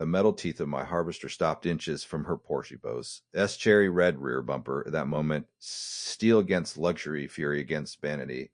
The metal teeth of my harvester stopped inches from her Porsche bows. S cherry red rear bumper, at that moment, steel against luxury, fury against vanity.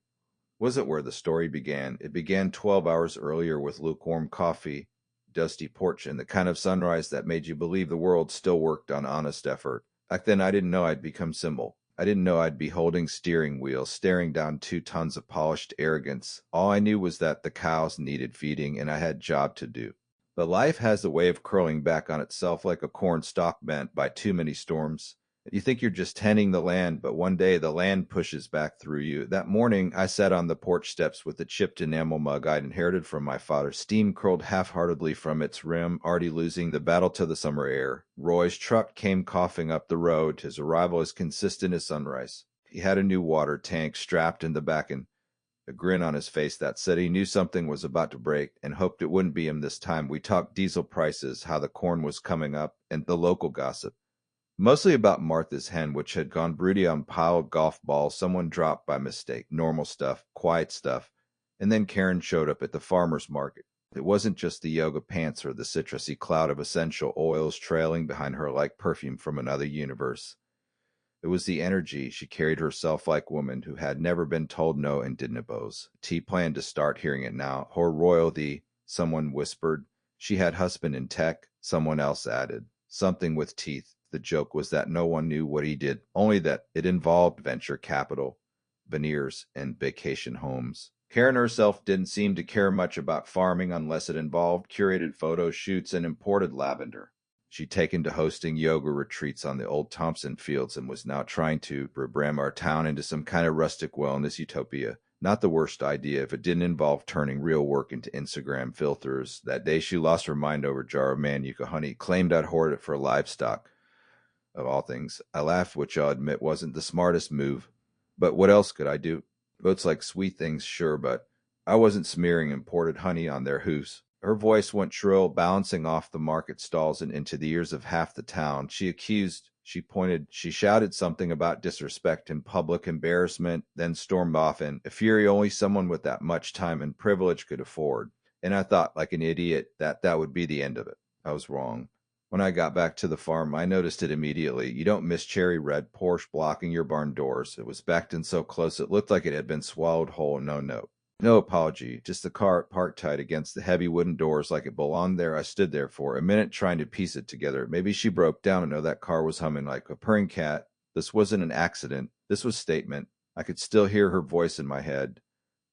Wasn't where the story began. It began 12 hours earlier with lukewarm coffee, dusty porch, and the kind of sunrise that made you believe the world still worked on honest effort. Back then, I didn't know I'd become symbol. I didn't know I'd be holding steering wheel, staring down 2 tons of polished arrogance. All I knew was that the cows needed feeding and I had a job to do. But life has a way of curling back on itself like a corn stalk bent by too many storms. You think you're just tending the land, but one day the land pushes back through you. That morning, I sat on the porch steps with the chipped enamel mug I'd inherited from my father. Steam curled half-heartedly from its rim, already losing the battle to the summer air. Roy's truck came coughing up the road, his arrival as consistent as sunrise. He had a new water tank strapped in the back and a grin on his face that said he knew something was about to break and hoped it wouldn't be him this time. We talked diesel prices, how the corn was coming up, and the local gossip. Mostly about Martha's hen, which had gone broody on piled golf balls someone dropped by mistake. Normal stuff, quiet stuff. And then Karen showed up at the farmer's market. It wasn't just the yoga pants or the citrusy cloud of essential oils trailing behind her like perfume from another universe. It was the energy. She carried herself like woman who had never been told no and didn't oppose. T planned to start hearing it now. Her royalty, someone whispered. She had husband in tech, someone else added. Something with teeth. The joke was that no one knew what he did, only that it involved venture capital, veneers, and vacation homes. Karen herself didn't seem to care much about farming unless it involved curated photo shoots and imported lavender. She'd taken to hosting yoga retreats on the old Thompson fields and was now trying to rebrand our town into some kind of rustic wellness utopia. Not the worst idea if it didn't involve turning real work into Instagram filters. That day she lost her mind over a jar of Manuka honey, claimed I'd hoard it for livestock. Of all things, I laughed, which I'll admit wasn't the smartest move. But what else could I do? Boats like sweet things, sure, but I wasn't smearing imported honey on their hoofs. Her voice went shrill, bouncing off the market stalls and into the ears of half the town. She accused, she pointed, she shouted something about disrespect and public embarrassment, then stormed off in a fury only someone with that much time and privilege could afford. And I thought, like an idiot, that would be the end of it. I was wrong. When I got back to the farm, I noticed it immediately. You don't miss cherry red Porsche blocking your barn doors. It was backed in so close it looked like it had been swallowed whole. No note. No apology, just the car parked tight against the heavy wooden doors like it belonged there. I stood there for a minute trying to piece it together. Maybe she broke down and no, that car was humming like a purring cat. This wasn't an accident. This was statement. I could still hear her voice in my head.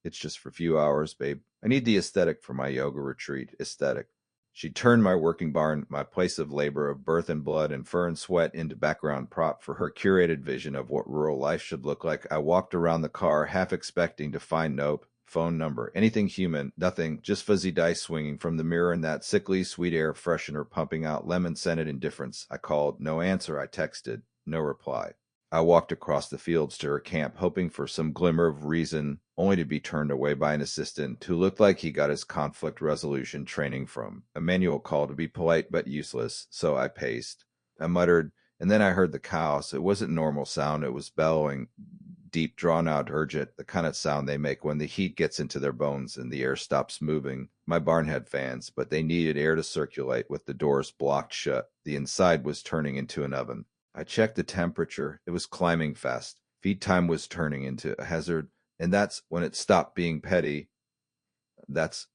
It's just for a few hours, babe. I need the aesthetic for my yoga retreat. Aesthetic. She turned my working barn, my place of labor, of birth and blood and fur and sweat, into background prop for her curated vision of what rural life should look like. I walked around the car, half expecting to find nope, phone number, anything human, nothing, just fuzzy dice swinging from the mirror and that sickly sweet air freshener pumping out lemon-scented indifference. I called. No answer. I texted. No reply. I walked across the fields to her camp, hoping for some glimmer of reason, only to be turned away by an assistant who looked like he got his conflict resolution training from a manual call to be polite but useless, so I paced. I muttered, and then I heard the cows. It wasn't normal sound, it was bellowing, deep, drawn-out, urgent, the kind of sound they make when the heat gets into their bones and the air stops moving. My barn had fans, but they needed air to circulate with the doors blocked shut. The inside was turning into an oven. I checked the temperature. It was climbing fast. Feed time was turning into a hazard, and that's when it stopped being petty. That's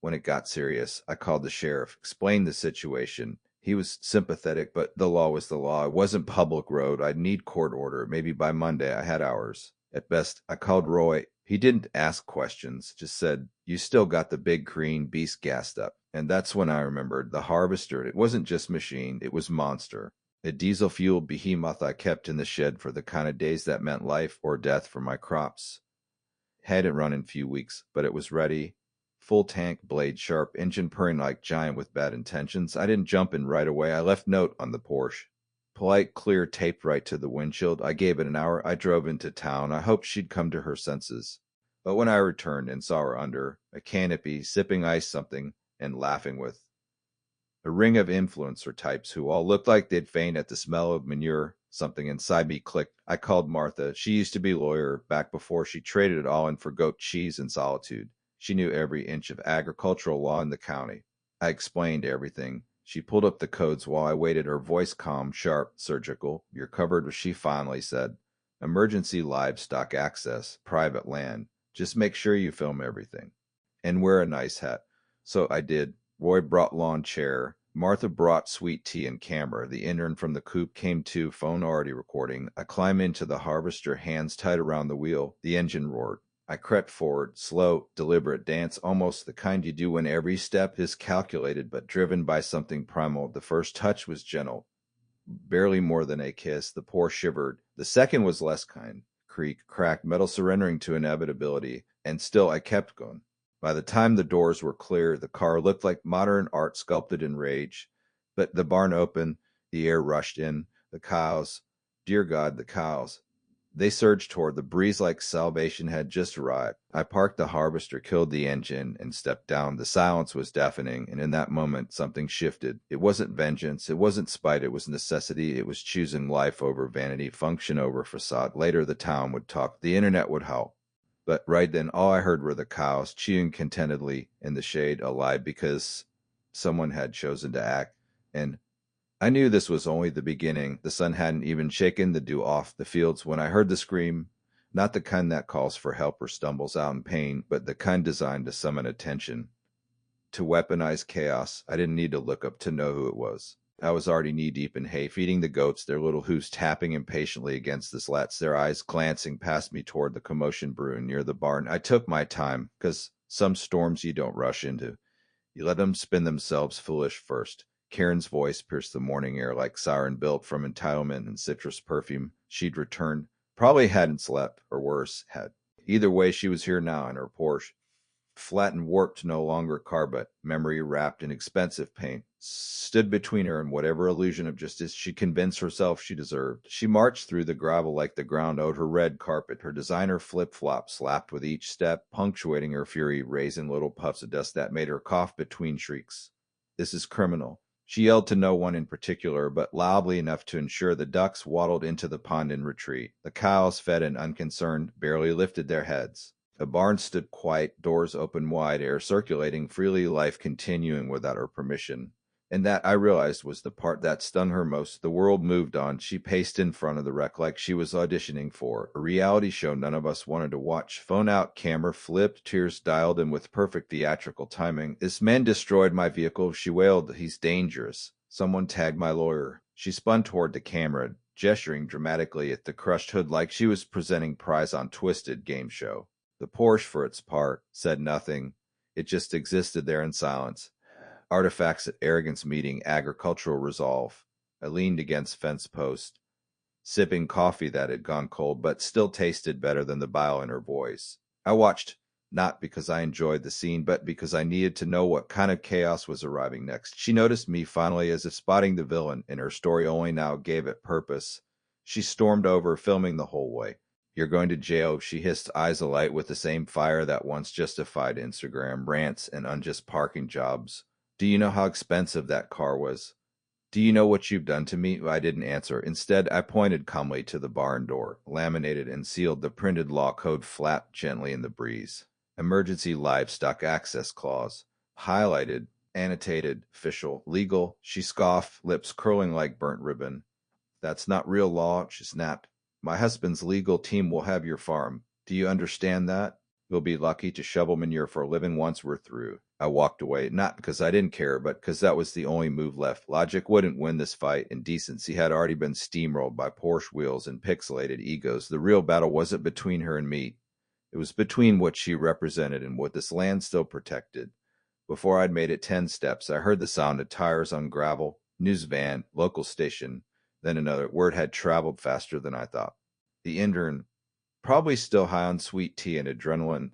when it got serious. I called the sheriff, explained the situation. He was sympathetic, but the law was the law. It wasn't public road. I'd need court order. Maybe by Monday I had hours. At best, I called Roy. He didn't ask questions, just said, "You still got the big green beast gassed up." And that's when I remembered the harvester. It wasn't just machine, it was monster. A diesel-fueled behemoth I kept in the shed for the kind of days that meant life or death for my crops. Hadn't run in a few weeks, but it was ready. Full tank, blade sharp, engine purring like giant with bad intentions. I didn't jump in right away. I left note on the Porsche. Polite, clear, taped right to the windshield. I gave it an hour. I drove into town. I hoped she'd come to her senses. But when I returned and saw her under a canopy, sipping ice something and laughing with a ring of influencer types who all looked like they'd faint at the smell of manure, something inside me clicked. I called Martha. She used to be a lawyer back before she traded it all in for goat cheese and solitude. She knew every inch of agricultural law in the county. I explained everything. She pulled up the codes while I waited, her voice calm, sharp, surgical. "You're covered," she finally said. "Emergency livestock access, private land. Just make sure you film everything. And wear a nice hat." So I did. Roy brought lawn chair. Martha brought sweet tea and camera. The intern from the coop came too, phone already recording. I climbed into the harvester, hands tied around the wheel. The engine roared. I crept forward, slow, deliberate dance, almost the kind you do when every step is calculated but driven by something primal. The first touch was gentle, barely more than a kiss. The Porsche shivered. The second was less kind. Creak, crack, metal surrendering to inevitability. And still I kept going. By the time the doors were clear, the car looked like modern art sculpted in rage. But the barn opened, the air rushed in. The cows, dear God, the cows. They surged toward the breeze like salvation had just arrived. I parked the harvester, killed the engine, and stepped down. The silence was deafening, and in that moment something shifted. It wasn't vengeance, it wasn't spite, it was necessity. It was choosing life over vanity, function over facade. Later the town would talk, the internet would howl. But right then all I heard were the cows chewing contentedly in the shade, alive because someone had chosen to act. And I knew this was only the beginning. The sun hadn't even shaken the dew off the fields when I heard the scream, not the kind that calls for help or stumbles out in pain, but the kind designed to summon attention, to weaponize chaos. I didn't need to look up to know who it was. I was already knee-deep in hay, feeding the goats, their little hooves tapping impatiently against the slats, their eyes glancing past me toward the commotion brewing near the barn. I took my time, because some storms you don't rush into. You let them spin themselves foolish first. Karen's voice pierced the morning air like siren built from entitlement and citrus perfume. She'd returned. Probably hadn't slept, or worse, had. Either way, she was here now in her Porsche. Flat and warped, no longer car, but memory wrapped in expensive paint, stood between her and whatever illusion of justice she convinced herself she deserved. She marched through the gravel like the ground owed her red carpet, her designer flip-flops slapped with each step, punctuating her fury, raising little puffs of dust that made her cough between shrieks. "This is criminal." She yelled to no one in particular, but loudly enough to ensure the ducks waddled into the pond in retreat. The cows, fed and unconcerned, barely lifted their heads. The barn stood quiet, doors open wide, air circulating freely, life continuing without her permission. And that, I realized, was the part that stung her most. The world moved on. She paced in front of the wreck like she was auditioning for a reality show none of us wanted to watch. Phone out, camera flipped, tears dialed, and with perfect theatrical timing, "This man destroyed my vehicle," she wailed. "He's dangerous. Someone tagged my lawyer." She spun toward the camera, gesturing dramatically at the crushed hood like she was presenting prize on Twisted game show. The Porsche, for its part, said nothing. It just existed there in silence. Artifacts at arrogance meeting agricultural resolve. I leaned against fence post, sipping coffee that had gone cold but still tasted better than the bile in her voice. I watched, not because I enjoyed the scene, but because I needed to know what kind of chaos was arriving next. She noticed me finally, as if spotting the villain, and her story only now gave it purpose. She stormed over, filming the whole way. "You're going to jail," she hissed, eyes alight with the same fire that once justified Instagram rants and unjust parking jobs. "Do you know how expensive that car was? Do you know what you've done to me?" I didn't answer. Instead, I pointed calmly to the barn door, laminated and sealed. The printed law code flapped gently in the breeze. "Emergency livestock access clause." Highlighted, annotated, official, legal. She scoffed, lips curling like burnt ribbon. "That's not real law," she snapped. "My husband's legal team will have your farm. Do you understand that? We'll be lucky to shovel manure for a living once we're through." I walked away, not because I didn't care, but because that was the only move left. Logic wouldn't win this fight, and decency had already been steamrolled by Porsche wheels and pixelated egos. The real battle wasn't between her and me. It was between what she represented and what this land still protected. Before I'd made it 10 steps, I heard the sound of tires on gravel, news van, local station, then another. Word had traveled faster than I thought. The intern, probably still high on sweet tea and adrenaline,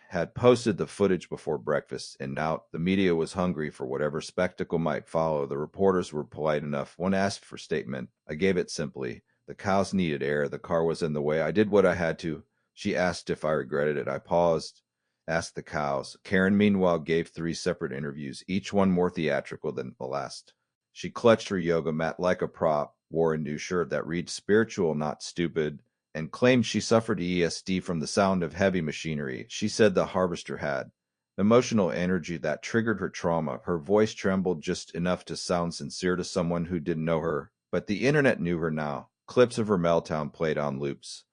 had posted the footage before breakfast, and now the media was hungry for whatever spectacle might follow. The reporters were polite enough. One asked for statement. I gave it simply. The cows needed air. The car was in the way. I did what I had to. She asked if I regretted it. I paused, asked the cows. Karen, meanwhile, gave 3 separate interviews, each one more theatrical than the last. She clutched her yoga mat like a prop, wore a new shirt that read "spiritual, not stupid," and claimed she suffered ESD from the sound of heavy machinery. She said the harvester had. emotional energy that triggered her trauma. Her voice trembled just enough to sound sincere to someone who didn't know her. But the internet knew her now. Clips of her meltdown played on loops.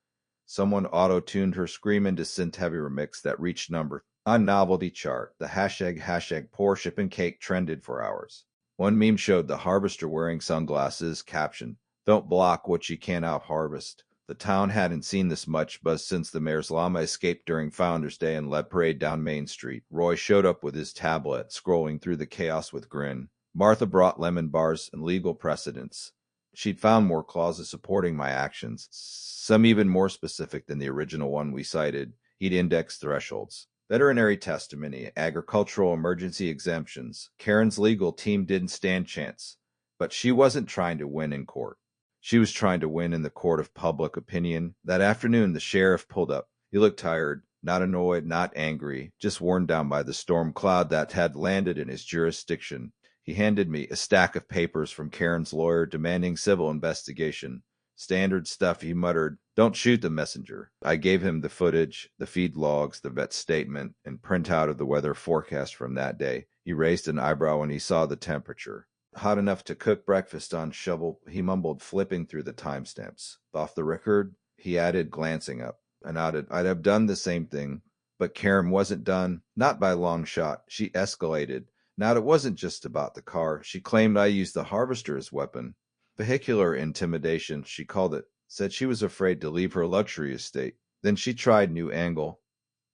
Someone auto-tuned her scream into synth-heavy remix that reached number on novelty chart. The hashtag Porsche and cake trended for hours. One meme showed the harvester wearing sunglasses, captioned, "Don't block what you can't out-harvest." The town hadn't seen this much buzz since the mayor's llama escaped during Founders Day and led parade down Main Street. Roy showed up with his tablet, scrolling through the chaos with grin. Martha brought lemon bars and legal precedents. She'd found more clauses supporting my actions, some even more specific than the original one we cited. He'd indexed thresholds. Veterinary testimony, agricultural emergency exemptions. Karen's legal team didn't stand chance. But she wasn't trying to win in court. She was trying to win in the court of public opinion. That afternoon, the sheriff pulled up. He looked tired, not annoyed, not angry, just worn down by the storm cloud that had landed in his jurisdiction. He handed me a stack of papers from Karen's lawyer demanding civil investigation. Standard stuff, he muttered. "Don't shoot the messenger." I gave him the footage, the feed logs, the vet's statement, and printout of the weather forecast from that day. He raised an eyebrow when he saw the temperature. "Hot enough to cook breakfast on shovel," he mumbled, flipping through the timestamps. "Off the record," he added, glancing up. I nodded. I'd have done the same thing. But Karen wasn't done. Not by a long shot. She escalated. Now, it wasn't just about the car. She claimed I used the harvester as weapon. Vehicular intimidation, she called it. Said she was afraid to leave her luxury estate. Then she tried new angle.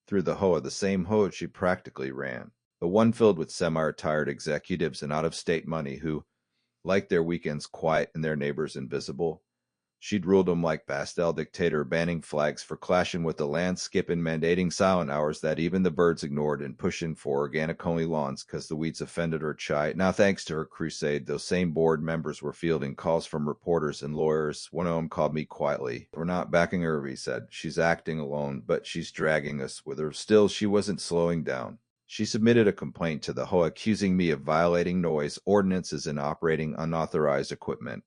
Through the hoa, the same hoa she practically ran. The one filled with semi-retired executives and out-of-state money who, like their weekends quiet and their neighbors invisible, she'd ruled them like Bastel dictator, banning flags for clashing with the landscape and mandating silent hours that even the birds ignored and pushing for organic-only lawns because the weeds offended her chai. Now, thanks to her crusade, those same board members were fielding calls from reporters and lawyers. One of them called me quietly. "We're not backing her," he said. "She's acting alone, but she's dragging us with her." Still, she wasn't slowing down. She submitted a complaint to the hoa accusing me of violating noise ordinances and operating unauthorized equipment.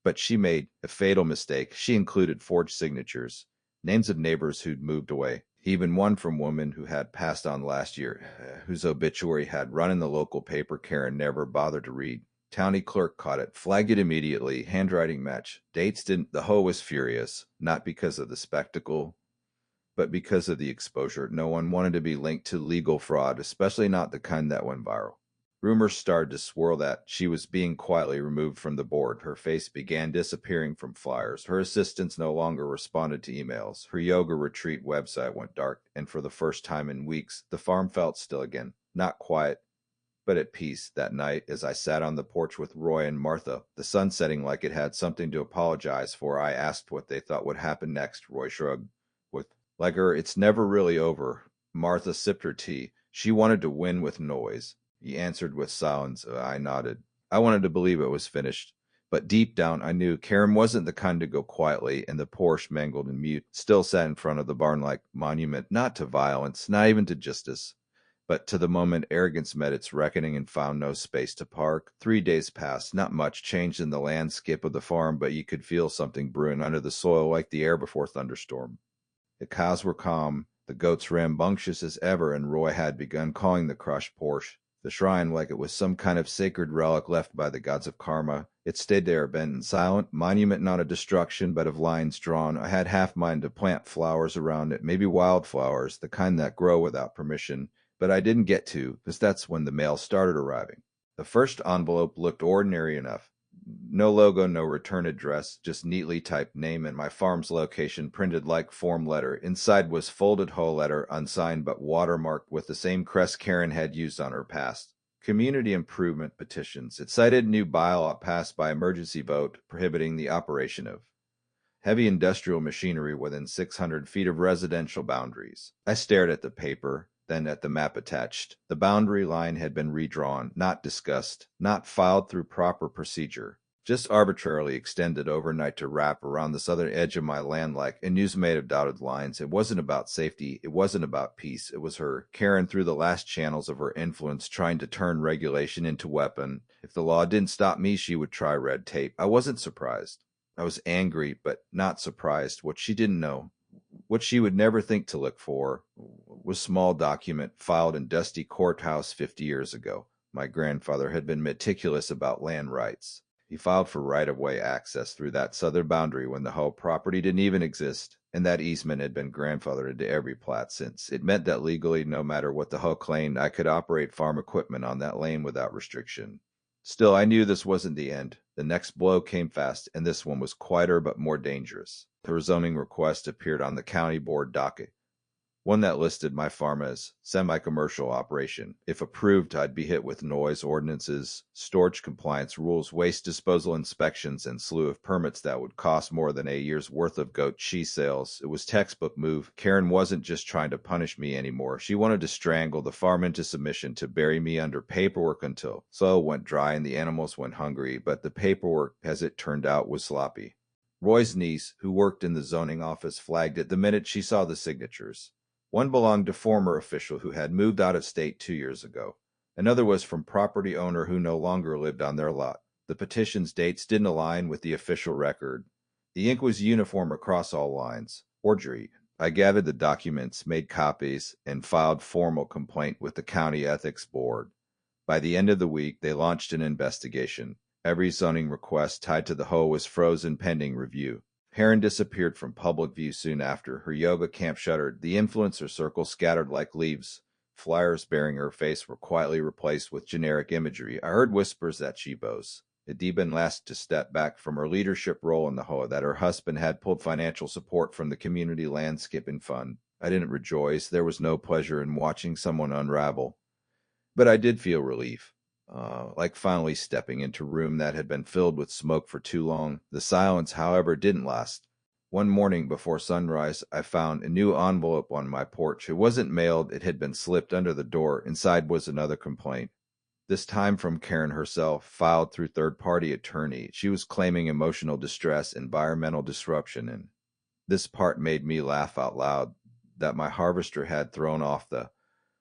But she made a fatal mistake. She included forged signatures, names of neighbors who'd moved away, even one from women who had passed on last year, whose obituary had run in the local paper Karen never bothered to read. County clerk caught it, flagged it immediately, handwriting match. Dates didn't. The hoe was furious, not because of the spectacle, but because of the exposure. No one wanted to be linked to legal fraud, especially not the kind that went viral. Rumors started to swirl that she was being quietly removed from the board. Her face began disappearing from flyers. Her assistants no longer responded to emails. Her yoga retreat website went dark, and for the first time in weeks, the farm felt still again. Not quiet, but at peace. That night, as I sat on the porch with Roy and Martha, the sun setting like it had something to apologize for, I asked what they thought would happen next. Roy shrugged. With, like her, "It's never really over." Martha sipped her tea. She wanted to win with noise. He answered with silence. I nodded. I wanted to believe it was finished. But deep down, I knew Karen wasn't the kind to go quietly, and the Porsche, mangled and mute, still sat in front of the barn-like monument, not to violence, not even to justice, but to the moment arrogance met its reckoning and found no space to park. 3 days passed. Not much changed in the landscape of the farm, but you could feel something brewing under the soil like the air before thunderstorm. The cows were calm, the goats rambunctious as ever, and Roy had begun calling the crushed Porsche the shrine like it was some kind of sacred relic left by the gods of karma. It stayed there, bent and silent, monument not of destruction, but of lines drawn. I had half mind to plant flowers around it, maybe wildflowers, the kind that grow without permission, but I didn't get to, because that's when the mail started arriving. The first envelope looked ordinary enough. No logo, no return address, just neatly typed name and my farm's location printed like form letter. Inside was folded whole letter, unsigned but watermarked with the same crest Karen had used on her past. Community improvement petitions. It cited new bylaw passed by emergency vote prohibiting the operation of heavy industrial machinery within 600 feet of residential boundaries. I stared at the paper, then at the map attached. The boundary line had been redrawn, not discussed, not filed through proper procedure, just arbitrarily extended overnight to wrap around the southern edge of my land like a noose made of dotted lines. It wasn't about safety. It wasn't about peace. It was her, Karen, through the last channels of her influence, trying to turn regulation into weapon. If the law didn't stop me, she would try red tape. I wasn't surprised. I was angry, but not surprised. What she didn't know, what she would never think to look for, was a small document filed in dusty courthouse 50 years ago. My grandfather had been meticulous about land rights. He filed for right-of-way access through that southern boundary when the whole property didn't even exist, and that easement had been grandfathered into every plat since. It meant that legally, no matter what the hoe claimed, I could operate farm equipment on that lane without restriction. Still, I knew this wasn't the end. The next blow came fast, and this one was quieter but more dangerous. The rezoning request appeared on the county board docket, one that listed my farm as semi-commercial operation. If approved, I'd be hit with noise ordinances, storage compliance rules, waste disposal inspections, and slew of permits that would cost more than a year's worth of goat cheese sales. It was textbook move. Karen wasn't just trying to punish me anymore. She wanted to strangle the farm into submission, to bury me under paperwork until soil went dry and the animals went hungry. But the paperwork, as it turned out, was sloppy. Roy's niece, who worked in the zoning office, flagged it the minute she saw the signatures. One belonged to former official who had moved out of state 2 years ago. Another was from property owner who no longer lived on their lot. The petition's dates didn't align with the official record. The ink was uniform across all lines. Forgery. I gathered the documents, made copies, and filed formal complaint with the county ethics board. By the end of the week, they launched an investigation. Every zoning request tied to the hoe was frozen pending review. Karen disappeared from public view soon after. Her yoga camp shuttered. The influencer circle scattered like leaves. Flyers bearing her face were quietly replaced with generic imagery. I heard whispers that she boasts. It had been asked to step back from her leadership role in the HOA, that her husband had pulled financial support from the community landscaping fund. I didn't rejoice. There was no pleasure in watching someone unravel. But I did feel relief. Like finally stepping into a room that had been filled with smoke for too long. The silence, however, didn't last. One morning before sunrise, I found a new envelope on my porch. It wasn't mailed, it had been slipped under the door. Inside was another complaint. This time from Karen herself, filed through third-party attorney. She was claiming emotional distress, environmental disruption, and this part made me laugh out loud, that my harvester had thrown off the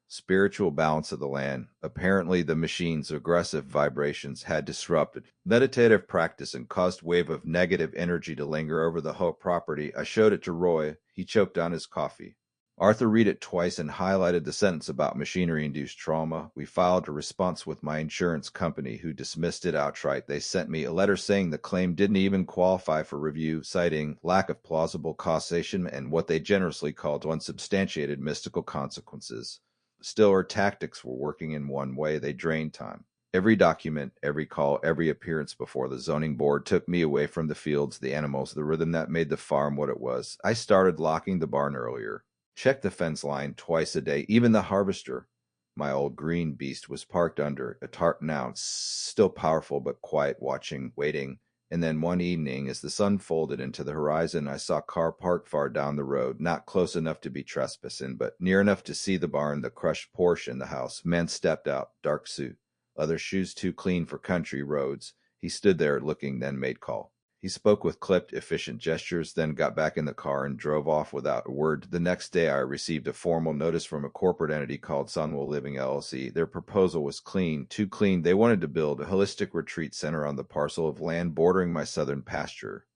spiritual balance of the land. Apparently, the machine's aggressive vibrations had disrupted meditative practice and caused a wave of negative energy to linger over the whole property. I showed it to Roy. He choked on his coffee. Arthur read it twice and highlighted the sentence about machinery-induced trauma. We filed a response with my insurance company, who dismissed it outright. They sent me a letter saying the claim didn't even qualify for review, citing lack of plausible causation and what they generously called unsubstantiated mystical consequences. Still, her tactics were working in one way. They drained time. Every document, every call, every appearance before the zoning board took me away from the fields, the animals, the rhythm that made the farm what it was. I started locking the barn earlier. Checked the fence line twice a day, even the harvester. My old green beast was parked under a tarp now, still powerful but quiet, watching, waiting. And then one evening, as the sun folded into the horizon, I saw a car parked far down the road, not close enough to be trespassing, but near enough to see the barn, the crushed Porsche in the house. Man stepped out, dark suit, leather shoes too clean for country roads. He stood there looking, then made call. He spoke with clipped, efficient gestures, then got back in the car and drove off without a word. The next day, I received a formal notice from a corporate entity called Sunwell Living LLC. Their proposal was clean, too clean. They wanted to build a holistic retreat center on the parcel of land bordering my southern pasture.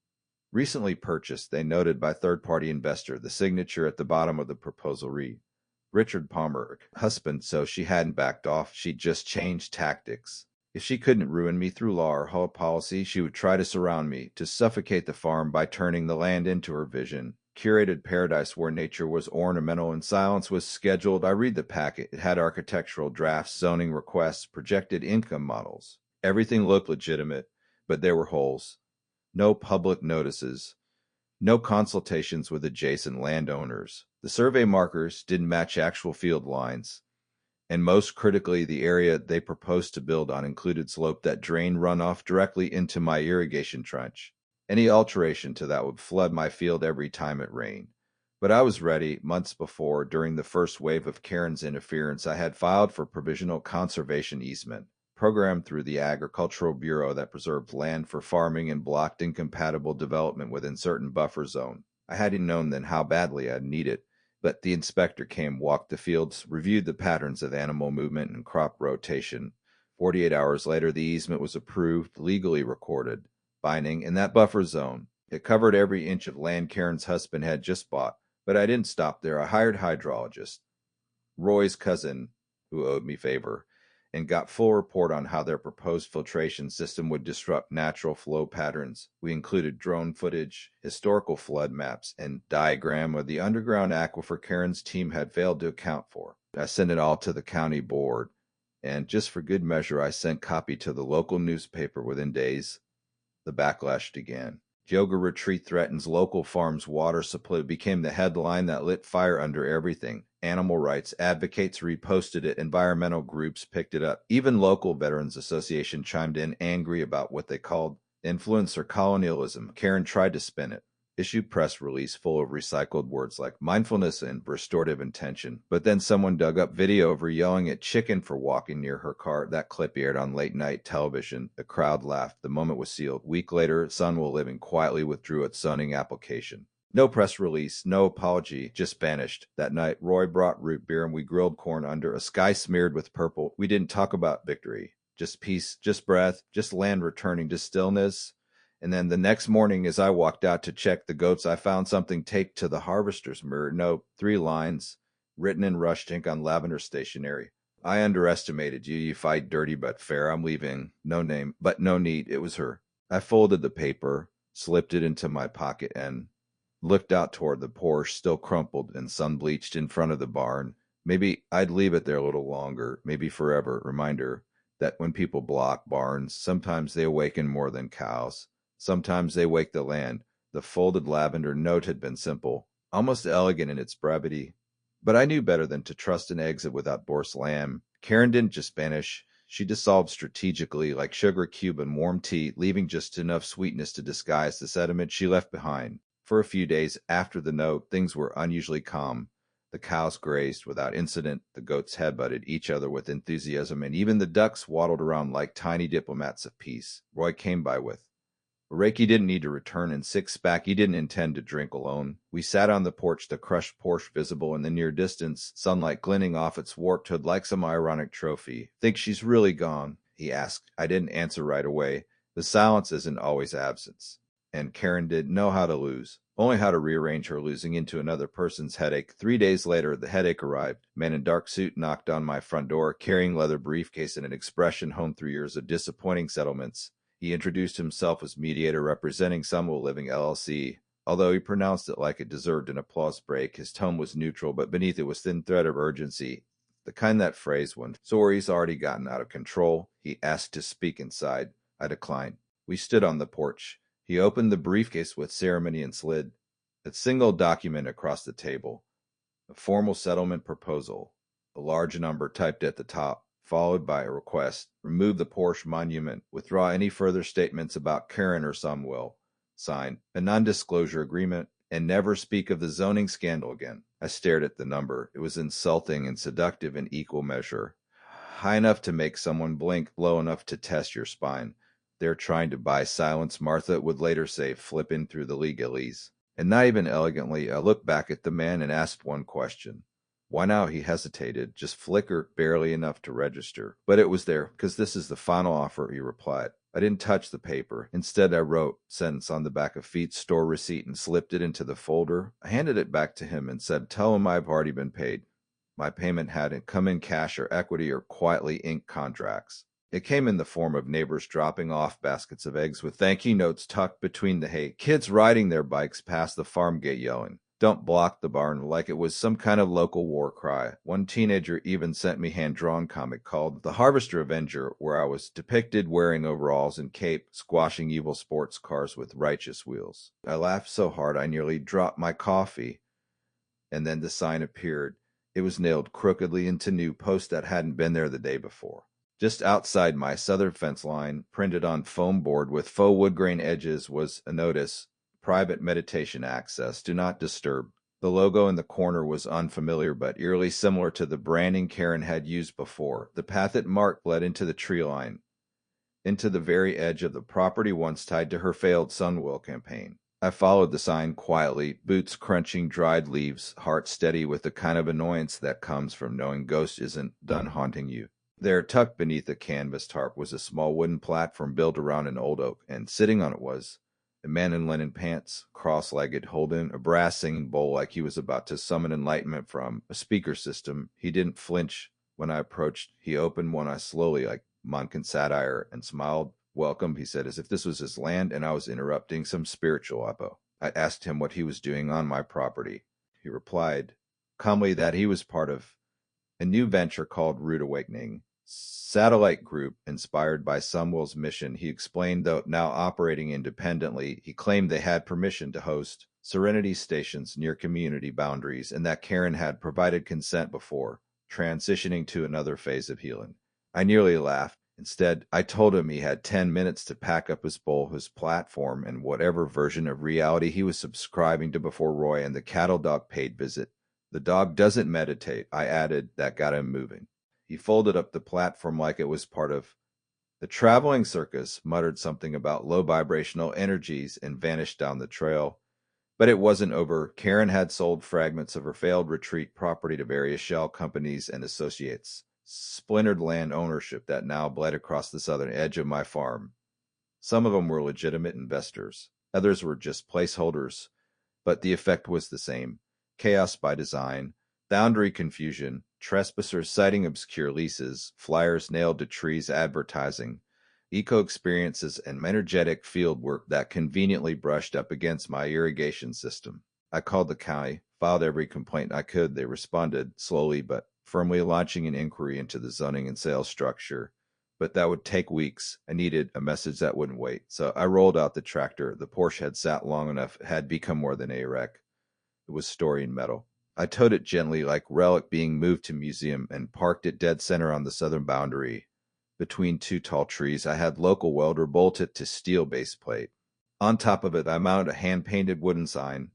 Recently purchased, they noted, by third-party investor. The signature at the bottom of the proposal read, Richard Palmer, husband, so she hadn't backed off. She'd just changed tactics. If she couldn't ruin me through law or HOA policy, she would try to surround me, to suffocate the farm by turning the land into her vision. Curated paradise where nature was ornamental and silence was scheduled. I read the packet. It had architectural drafts, zoning requests, projected income models. Everything looked legitimate, but there were holes. No public notices. No consultations with adjacent landowners. The survey markers didn't match actual field lines. And most critically, the area they proposed to build on included slope that drained runoff directly into my irrigation trench. Any alteration to that would flood my field every time it rained. But I was ready. Months before, during the first wave of Karen's interference, I had filed for provisional conservation easement, programmed through the Agricultural Bureau that preserved land for farming and blocked incompatible development within certain buffer zone. I hadn't known then how badly I'd need it. But the inspector came, walked the fields, reviewed the patterns of animal movement and crop rotation. 48 hours later, the easement was approved, legally recorded, binding, in that buffer zone. It covered every inch of land Karen's husband had just bought. But I didn't stop there. I hired hydrologists. Roy's cousin, who owed me favor, and got full report on how their proposed filtration system would disrupt natural flow patterns. We included drone footage, historical flood maps, and diagram of the underground aquifer Karen's team had failed to account for. I sent it all to the county board, and just for good measure, I sent copy to the local newspaper within days. The backlash began. Yoga retreat threatens local farms' water supply became the headline that lit fire under everything. Animal rights advocates reposted it. Environmental groups picked it up. Even local Veterans Association chimed in, angry about what they called influencer colonialism. Karen tried to spin it. Issued press release full of recycled words like mindfulness and restorative intention. But then someone dug up video of her yelling at chicken for walking near her car. That clip aired on late night television. The crowd laughed. The moment was sealed. Week later, Sunwell Living quietly withdrew its zoning application. No press release, no apology, just vanished. That night, Roy brought root beer and we grilled corn under a sky smeared with purple. We didn't talk about victory. Just peace, just breath, just land returning to stillness. And then the next morning, as I walked out to check the goats, I found something taped to the harvester's mirror. No, 3 lines, written in rush ink on lavender stationery. I underestimated you. You fight dirty but fair. I'm leaving. No name, but no need. It was her. I folded the paper, slipped it into my pocket, and looked out toward the Porsche, still crumpled and sun-bleached in front of the barn. Maybe I'd leave it there a little longer, maybe forever. Reminder that when people block barns, sometimes they awaken more than cows. Sometimes they wake the land. The folded lavender note had been simple, almost elegant in its brevity. But I knew better than to trust an exit without Boris Lamb. Karen didn't just vanish. She dissolved strategically, like sugar cube in warm tea, leaving just enough sweetness to disguise the sediment she left behind. For a few days after the note, things were unusually calm. The cows grazed without incident, the goats headbutted each other with enthusiasm, and even the ducks waddled around like tiny diplomats of peace. Roy came by with Reiki didn't need to return, and six-pack he didn't intend to drink alone. We sat on the porch, the crushed Porsche visible in the near distance, sunlight glinting off its warped hood like some ironic trophy. Think she's really gone? He asked. I didn't answer right away. The silence isn't always absence. And Karen didn't know how to lose, only how to rearrange her losing into another person's headache. 3 days later, the headache arrived. A man in dark suit knocked on my front door, carrying leather briefcase and an expression honed through years of disappointing settlements. He introduced himself as mediator representing Sunwell Living LLC. Although he pronounced it like it deserved an applause break, his tone was neutral, but beneath it was thin thread of urgency, the kind that phrase when stories already gotten out of control. He asked to speak inside. I declined. We stood on the porch. He opened the briefcase with ceremony and slid a single document across the table, a formal settlement proposal, a large number typed at the top, followed by a request: remove the Porsche monument, withdraw any further statements about Karen or Sunwell, sign a non-disclosure agreement, and never speak of the zoning scandal again. I stared at the number. It was insulting and seductive in equal measure. High enough to make someone blink, low enough to test your spine. They're trying to buy silence, Martha would later say, flipping through the legalese. And not even elegantly, I looked back at the man and asked one question. Why now? He hesitated, just flickered barely enough to register. But it was there, because this is the final offer, he replied. I didn't touch the paper. Instead, I wrote sentence on the back of Feet's store receipt and slipped it into the folder. I handed it back to him and said, tell him I've already been paid. My payment hadn't come in cash or equity or quietly inked contracts. It came in the form of neighbors dropping off baskets of eggs with thank you notes tucked between the hay, kids riding their bikes past the farm gate yelling, don't block the barn, like it was some kind of local war cry. One teenager even sent me hand-drawn comic called The Harvester Avenger, where I was depicted wearing overalls and cape, squashing evil sports cars with righteous wheels. I laughed so hard I nearly dropped my coffee. And then the sign appeared. It was nailed crookedly into new posts that hadn't been there the day before. Just outside my southern fence line, printed on foam board with faux wood grain edges, was a notice: private meditation access, do not disturb. The logo in the corner was unfamiliar but eerily similar to the branding Karen had used before. The path it marked led into the tree line, into the very edge of the property once tied to her failed Sunwell campaign. I followed the sign quietly, boots crunching dried leaves, heart steady with the kind of annoyance that comes from knowing ghost isn't done haunting you. There, tucked beneath a canvas tarp, was a small wooden platform built around an old oak, and sitting on it was A man in linen pants, cross-legged, holding a brass singing bowl like he was about to summon enlightenment from a speaker system. He didn't flinch when I approached. He opened one eye slowly like Monkin satire and smiled. Welcome, he said, as if this was his land and I was interrupting some spiritual apo. I asked him what he was doing on my property. He replied calmly that he was part of a new venture called Rude Awakening, satellite group inspired by Sumwell's mission. He explained, though now operating independently, he claimed they had permission to host Serenity stations near community boundaries and that Karen had provided consent before transitioning to another phase of healing. I nearly laughed. Instead, I told him he had 10 minutes to pack up his bowl, his platform, and whatever version of reality he was subscribing to before Roy and the cattle dog paid visit. The dog doesn't meditate, I added. That got him moving. He folded up the platform like it was part of the traveling circus, muttered something about low vibrational energies, and vanished down the trail. But it wasn't over. Karen had sold fragments of her failed retreat property to various shell companies and associates. Splintered land ownership that now bled across the southern edge of my farm. Some of them were legitimate investors. Others were just placeholders. But the effect was the same. Chaos by design, boundary confusion, trespassers citing obscure leases, flyers nailed to trees advertising, eco-experiences, and energetic field work that conveniently brushed up against my irrigation system. I called the county, filed every complaint I could. They responded, slowly but firmly, launching an inquiry into the zoning and sales structure. But that would take weeks. I needed a message that wouldn't wait. So I rolled out the tractor. The Porsche had sat long enough, it had become more than a wreck. It was storing metal. I towed it gently like relic being moved to museum and parked it dead center on the southern boundary. Between two tall trees, I had local welder bolt it to steel base plate. On top of it, I mounted a hand-painted wooden sign.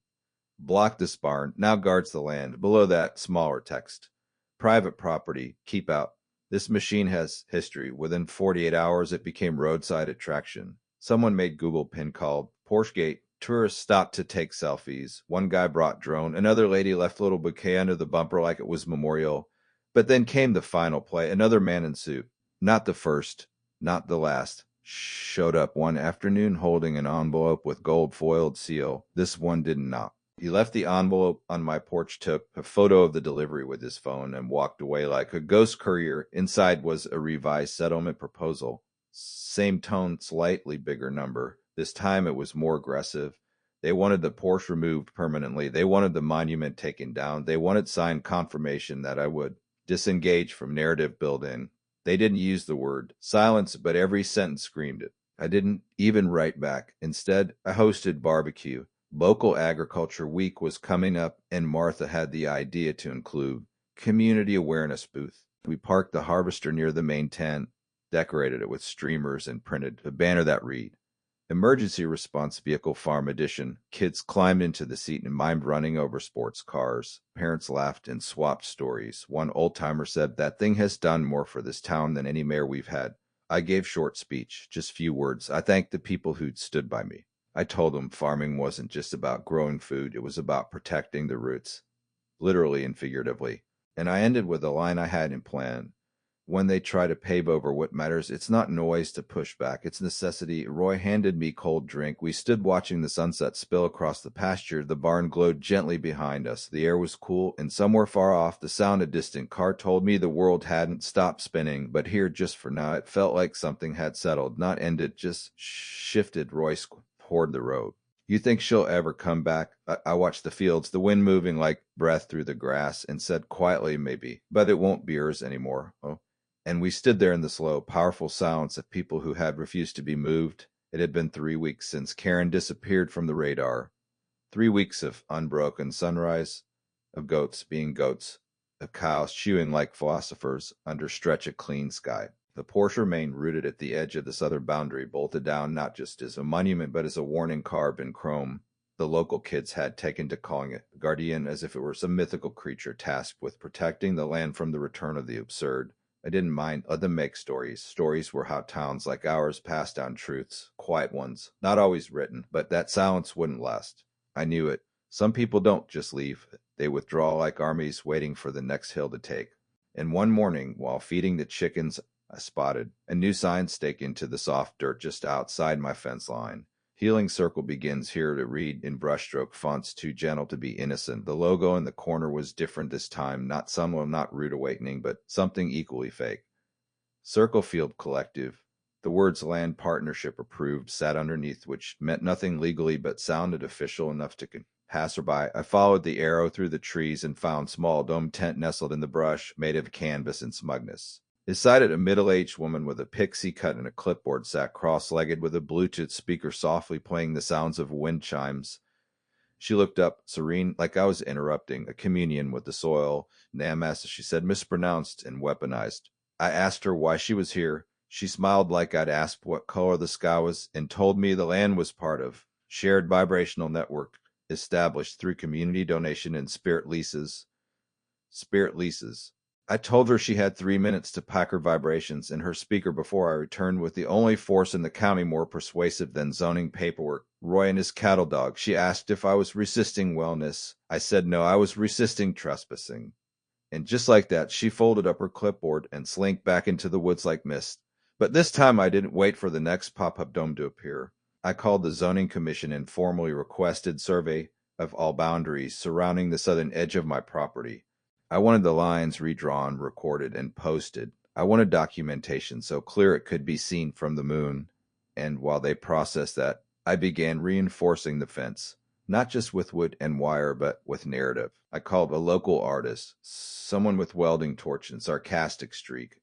Block this barn, now guards the land. Below that, smaller text. Private property, keep out. This machine has history. Within 48 hours, it became roadside attraction. Someone made Google pin called Porsche Gate. Tourists stopped to take selfies. One guy brought drone. Another lady left a little bouquet under the bumper like it was memorial. But then came the final play. Another man in suit. Not the first, not the last. Showed up one afternoon holding an envelope with gold-foiled seal. This one didn't knock. He left the envelope on my porch, took a photo of the delivery with his phone, and walked away like a ghost courier. Inside was a revised settlement proposal. Same tone, slightly bigger number. This time it was more aggressive. They wanted the Porsche removed permanently. They wanted the monument taken down. They wanted signed confirmation that I would disengage from narrative built-in. They didn't use the word silence, but every sentence screamed it. I didn't even write back. Instead, I hosted barbecue. Local Agriculture Week was coming up, and Martha had the idea to include community awareness booth. We parked the harvester near the main tent, decorated it with streamers, and printed a banner that read, Emergency Response Vehicle Farm Edition. Kids climbed into the seat and mimed running over sports cars. Parents laughed and swapped stories. One old-timer said, that thing has done more for this town than any mayor we've had. I gave short speech, just few words. I thanked the people who'd stood by me. I told them farming wasn't just about growing food, it was about protecting the roots, literally and figuratively. And I ended with a line I had in plan. When they try to pave over what matters, it's not noise to push back, it's necessity. Roy handed me cold drink. We stood watching the sunset spill across the pasture. The barn glowed gently behind us. The air was cool, and somewhere far off, the sound of a distant car told me the world hadn't stopped spinning. But here, just for now, it felt like something had settled, not ended, just shifted. Roy toward the road. You think she'll ever come back? I watched the fields, the wind moving like breath through the grass, and said quietly, maybe, but it won't be hers anymore. Oh. And we stood there in the slow, powerful silence of people who had refused to be moved. It had been 3 weeks since Karen disappeared from the radar. 3 weeks of unbroken sunrise, of goats being goats, of cows chewing like philosophers under stretch of clean sky. The Porsche remained rooted at the edge of the southern boundary, bolted down not just as a monument but as a warning carved in chrome. The local kids had taken to calling it guardian, as if it were some mythical creature tasked with protecting the land from the return of the absurd. I didn't mind. Let them make stories. Stories were how towns like ours passed down truths, quiet ones, not always written, but that silence wouldn't last. I knew it. Some people don't just leave. They withdraw like armies waiting for the next hill to take. And one morning, while feeding the chickens, I spotted a new sign staked into the soft dirt just outside my fence line. Healing Circle begins here to read in brushstroke fonts too gentle to be innocent. The logo in the corner was different this time, not rude awakening, but something equally fake. Circle Field Collective. The words Land Partnership Approved sat underneath, which meant nothing legally but sounded official enough to passerby. I followed the arrow through the trees and found small domed tent nestled in the brush, made of canvas and smugness. Beside it, a middle-aged woman with a pixie cut and a clipboard sat cross-legged with a Bluetooth speaker softly playing the sounds of wind chimes. She looked up, serene, like I was interrupting a communion with the soil. Namas, she said, mispronounced and weaponized. I asked her why she was here. She smiled like I'd asked what color the sky was and told me the land was part of shared vibrational network established through community donation and spirit leases. Spirit leases. I told her she had 3 minutes to pack her vibrations in her speaker before I returned with the only force in the county more persuasive than zoning paperwork. Roy and his cattle dog. She asked if I was resisting wellness. I said no, I was resisting trespassing. And just like that, she folded up her clipboard and slinked back into the woods like mist. But this time I didn't wait for the next pop-up dome to appear. I called the zoning commission and formally requested survey of all boundaries surrounding the southern edge of my property. I wanted the lines redrawn, recorded, and posted. I wanted documentation so clear it could be seen from the moon. And while they processed that, I began reinforcing the fence, not just with wood and wire, but with narrative. I called a local artist, someone with welding torch and sarcastic streak,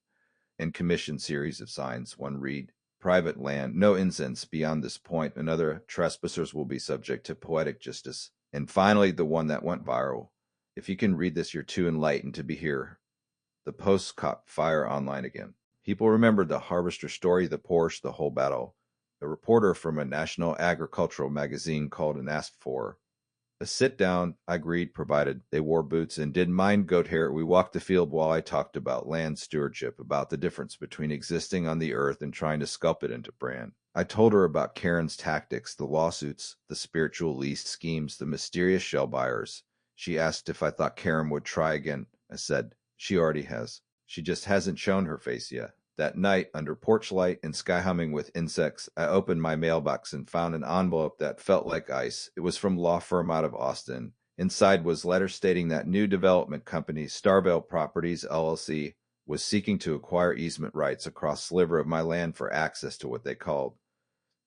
and commissioned series of signs. One read, private land, no incense beyond this point, and other trespassers will be subject to poetic justice. And finally, the one that went viral. If you can read this, you're too enlightened to be here. The post caught fire online again. People remembered the harvester story, the Porsche, the whole battle. A reporter from a national agricultural magazine called and asked for a sit-down. I agreed, provided they wore boots and didn't mind goat hair. We walked the field while I talked about land stewardship, about the difference between existing on the earth and trying to sculpt it into brand. I told her about Karen's tactics, the lawsuits, the spiritual lease schemes, the mysterious shell buyers. She asked if I thought Karen would try again. I said, she already has. She just hasn't shown her face yet. That night, under porch light and sky humming with insects, I opened my mailbox and found an envelope that felt like ice. It was from a law firm out of Austin. Inside was letters stating that new development company, Starvale Properties, LLC, was seeking to acquire easement rights across a sliver of my land for access to what they called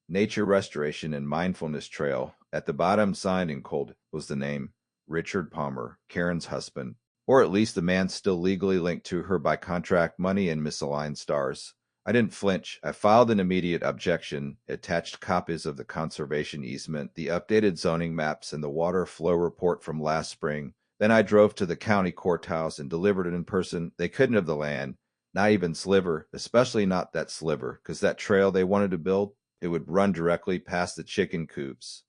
Nature Restoration and Mindfulness Trail. At the bottom, signed in cold, was the name Richard Palmer, Karen's husband, or at least the man still legally linked to her by contract, money, and misaligned stars. I didn't flinch. I filed an immediate objection, attached copies of the conservation easement, the updated zoning maps, and the water flow report from last spring. Then I drove to the county courthouse and delivered it in person. They couldn't have the land, not even sliver, especially not that sliver, because that trail they wanted to build, it would run directly past the chicken coops.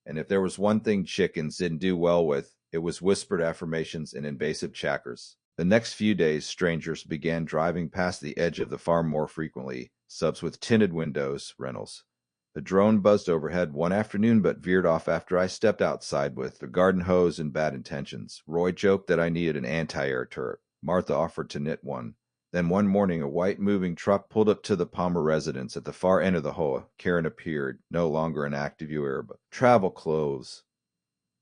And if there was one thing chickens didn't do well with, it was whispered affirmations and invasive chackers. The next few days, strangers began driving past the edge of the farm more frequently, subs with tinted windows, rentals. The drone buzzed overhead one afternoon but veered off after I stepped outside with a garden hose and bad intentions. Roy joked that I needed an anti-air turret. Martha offered to knit one. Then one morning, a white moving truck pulled up to the Palmer residence at the far end of the hall. Karen appeared, no longer an active viewer, but travel clothes,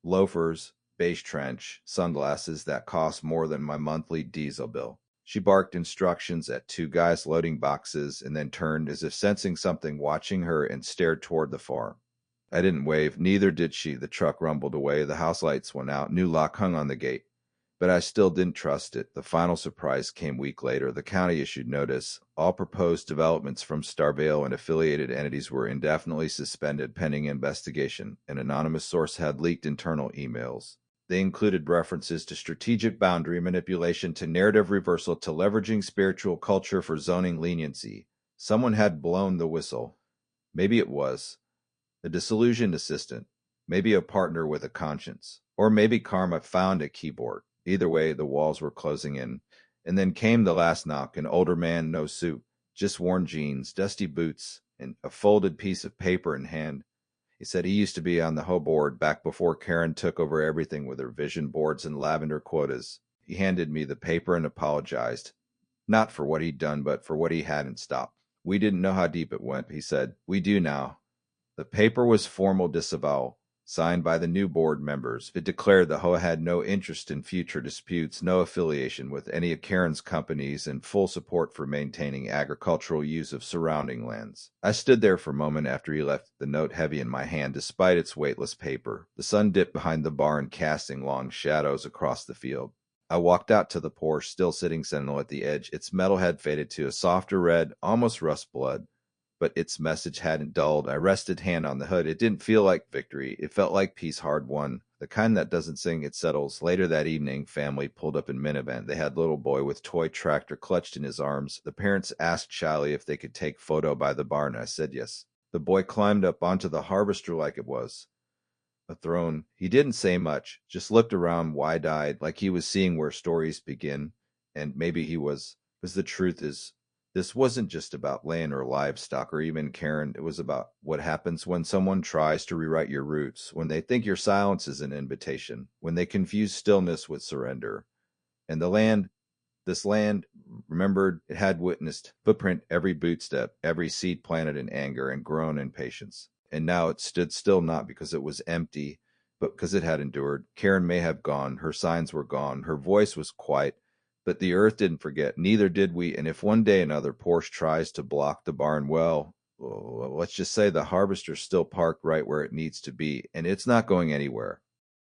loafers, beige trench, sunglasses that cost more than my monthly diesel bill. She barked instructions at two guys loading boxes and then turned as if sensing something watching her and stared toward the farm. I didn't wave, neither did she. The truck rumbled away, the house lights went out, new lock hung on the gate. But I still didn't trust it. The final surprise came a week later. The county issued notice. All proposed developments from Starvale and affiliated entities were indefinitely suspended pending investigation. An anonymous source had leaked internal emails. They included references to strategic boundary manipulation, to narrative reversal, to leveraging spiritual culture for zoning leniency. Someone had blown the whistle. Maybe it was a disillusioned assistant, maybe a partner with a conscience, or maybe karma found a keyboard. Either way, the walls were closing in. And then came the last knock, an older man, no suit, just worn jeans, dusty boots, and a folded piece of paper in hand. He said he used to be on the whole board back before Karen took over everything with her vision boards and lavender quotas. He handed me the paper and apologized, not for what he'd done, but for what he hadn't stopped. We didn't know how deep it went, he said. We do now. The paper was formal disavowal, signed by the new board members. It declared the Hoa had no interest in future disputes, no affiliation with any of Karen's companies, and full support for maintaining agricultural use of surrounding lands. I stood there for a moment after he left, the note heavy in my hand despite its weightless paper. The sun dipped behind the barn, casting long shadows across the field. I walked out to the Porsche, still sitting sentinel at the edge. Its metal had faded to a softer red, almost rust blood, but its message hadn't dulled. I rested hand on the hood. It didn't feel like victory. It felt like peace hard won. The kind that doesn't sing, it settles. Later that evening, family pulled up in minivan. They had little boy with toy tractor clutched in his arms. The parents asked shyly if they could take photo by the barn. I said yes. The boy climbed up onto the harvester like it was a throne. He didn't say much, just looked around wide-eyed like he was seeing where stories begin. And maybe he was, because the truth is, this wasn't just about land or livestock or even Karen. It was about what happens when someone tries to rewrite your roots, when they think your silence is an invitation, when they confuse stillness with surrender. And this land, remembered, it had witnessed footprint every bootstep, every seed planted in anger and grown in patience. And now it stood still not because it was empty, but because it had endured. Karen may have gone, her signs were gone, her voice was quiet, but the earth didn't forget, neither did we. And if one day another Porsche tries to block the barn, well, let's just say the harvester's still parked right where it needs to be, and it's not going anywhere.